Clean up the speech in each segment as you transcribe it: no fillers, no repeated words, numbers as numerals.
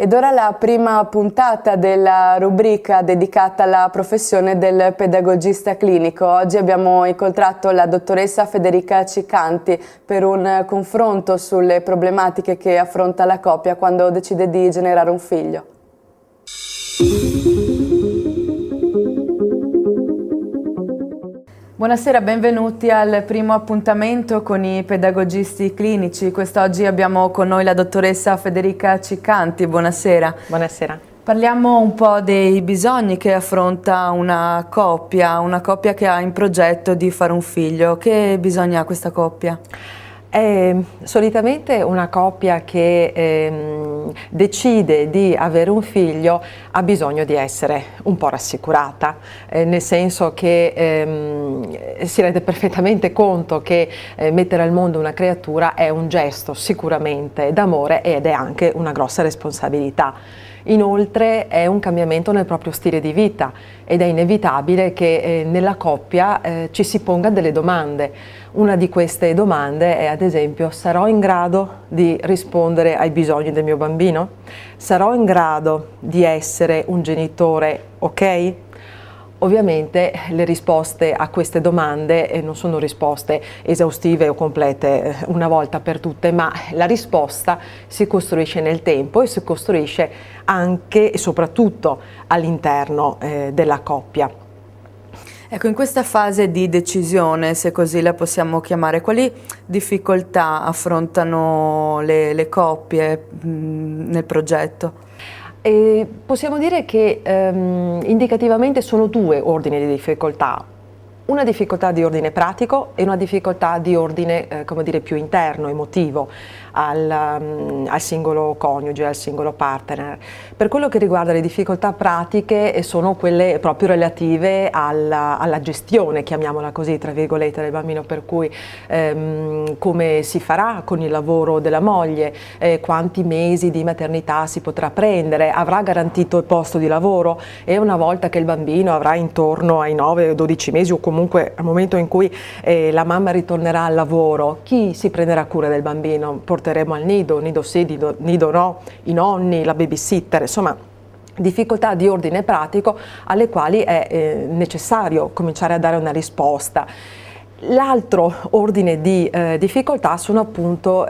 Ed ora la prima puntata della rubrica dedicata alla professione del pedagogista clinico. Oggi abbiamo incontrato la dottoressa Federica Cicanti per un confronto sulle problematiche che affronta la coppia quando decide di generare un figlio. Buonasera, benvenuti al primo appuntamento con i pedagogisti clinici. Quest'oggi abbiamo con noi la dottoressa Federica Cicanti. Buonasera. Buonasera. Parliamo un po' dei bisogni che affronta una coppia che ha in progetto di fare un figlio. Che bisogni ha questa coppia? Solitamente una coppia che decide di avere un figlio ha bisogno di essere un po' rassicurata, nel senso che si rende perfettamente conto che mettere al mondo una creatura è un gesto sicuramente d'amore ed è anche una grossa responsabilità. Inoltre è un cambiamento nel proprio stile di vita ed è inevitabile che nella coppia ci si ponga delle domande. Una di queste domande è, ad esempio, sarò in grado di rispondere ai bisogni del mio bambino? Sarò in grado di essere un genitore ok? Ovviamente le risposte a queste domande non sono risposte esaustive o complete una volta per tutte, ma la risposta si costruisce nel tempo e si costruisce anche e soprattutto all'interno della coppia. Ecco, in questa fase di decisione, se così la possiamo chiamare, quali difficoltà affrontano le coppie nel progetto? Possiamo dire che indicativamente sono due ordini di difficoltà. Una difficoltà di ordine pratico e una difficoltà di ordine, come dire, più interno, emotivo al singolo coniuge, al singolo partner. Per quello che riguarda le difficoltà pratiche sono quelle proprio relative alla gestione, chiamiamola così, tra virgolette, del bambino, per cui come si farà con il lavoro della moglie, quanti mesi di maternità si potrà prendere, avrà garantito il posto di lavoro e una volta che il bambino avrà intorno ai 9-12 mesi o comunque al momento in cui la mamma ritornerà al lavoro, chi si prenderà cura del bambino? Porteremo al nido sì, nido no, i nonni, la babysitter, insomma difficoltà di ordine pratico alle quali è necessario cominciare a dare una risposta. L'altro ordine di difficoltà sono appunto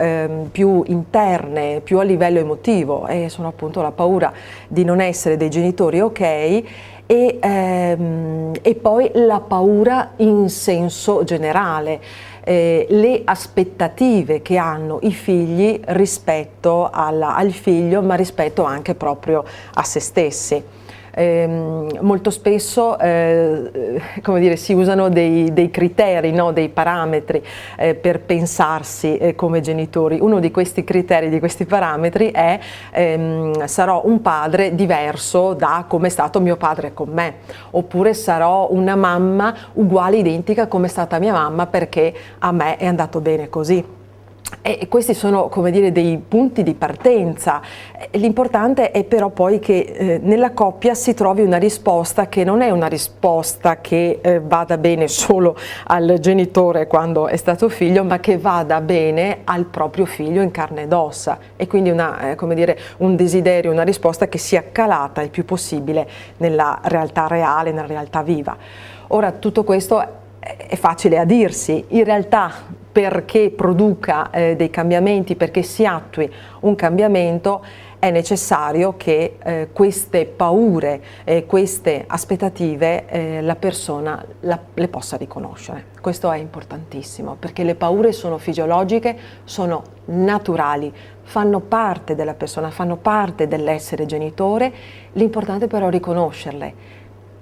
più interne, più a livello emotivo, e sono appunto la paura di non essere dei genitori ok e poi la paura in senso generale, le aspettative che hanno i figli rispetto al figlio, ma rispetto anche proprio a se stessi. Molto spesso come dire, si usano dei criteri, no? Dei parametri per pensarsi come genitori. Uno di questi criteri, di questi parametri è sarò un padre diverso da come è stato mio padre con me, oppure sarò una mamma uguale, identica come è stata mia mamma perché a me è andato bene così. E questi sono, come dire, dei punti di partenza. L'importante è però poi che nella coppia si trovi una risposta che non è una risposta che vada bene solo al genitore quando è stato figlio, ma che vada bene al proprio figlio in carne ed ossa, e quindi come dire, un desiderio, una risposta che sia calata il più possibile nella realtà reale, nella realtà viva. Ora, tutto questo è facile a dirsi, in realtà perché produca dei cambiamenti, perché si attui un cambiamento, è necessario che queste paure, queste aspettative la persona le possa riconoscere. Questo è importantissimo, perché le paure sono fisiologiche, sono naturali, fanno parte della persona, fanno parte dell'essere genitore. L'importante però è riconoscerle,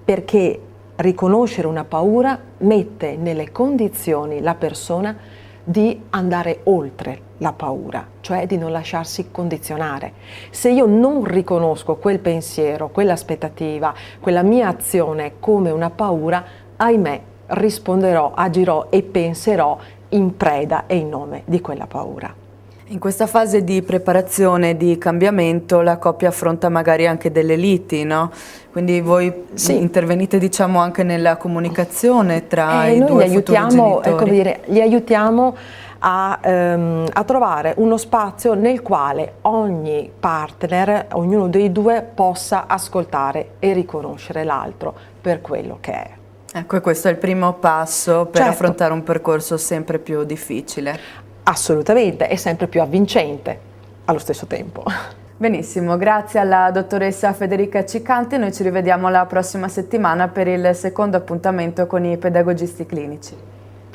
perché riconoscere una paura mette nelle condizioni la persona di andare oltre la paura, cioè di non lasciarsi condizionare. Se io non riconosco quel pensiero, quell'aspettativa, quella mia azione come una paura, ahimè, risponderò, agirò e penserò in preda e in nome di quella paura. In questa fase di preparazione, di cambiamento, la coppia affronta magari anche delle liti, no? Quindi voi intervenite, diciamo, anche nella comunicazione tra i due futuri genitori. Come dire, li aiutiamo a trovare uno spazio nel quale ogni partner, ognuno dei due, possa ascoltare e riconoscere l'altro per quello che è. Ecco, e questo è il primo passo per Certo. affrontare un percorso sempre più difficile. Assolutamente, è sempre più avvincente allo stesso tempo. Benissimo, grazie alla dottoressa Federica Cicanti, noi ci rivediamo la prossima settimana per il secondo appuntamento con i pedagogisti clinici.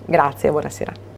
Grazie, buonasera.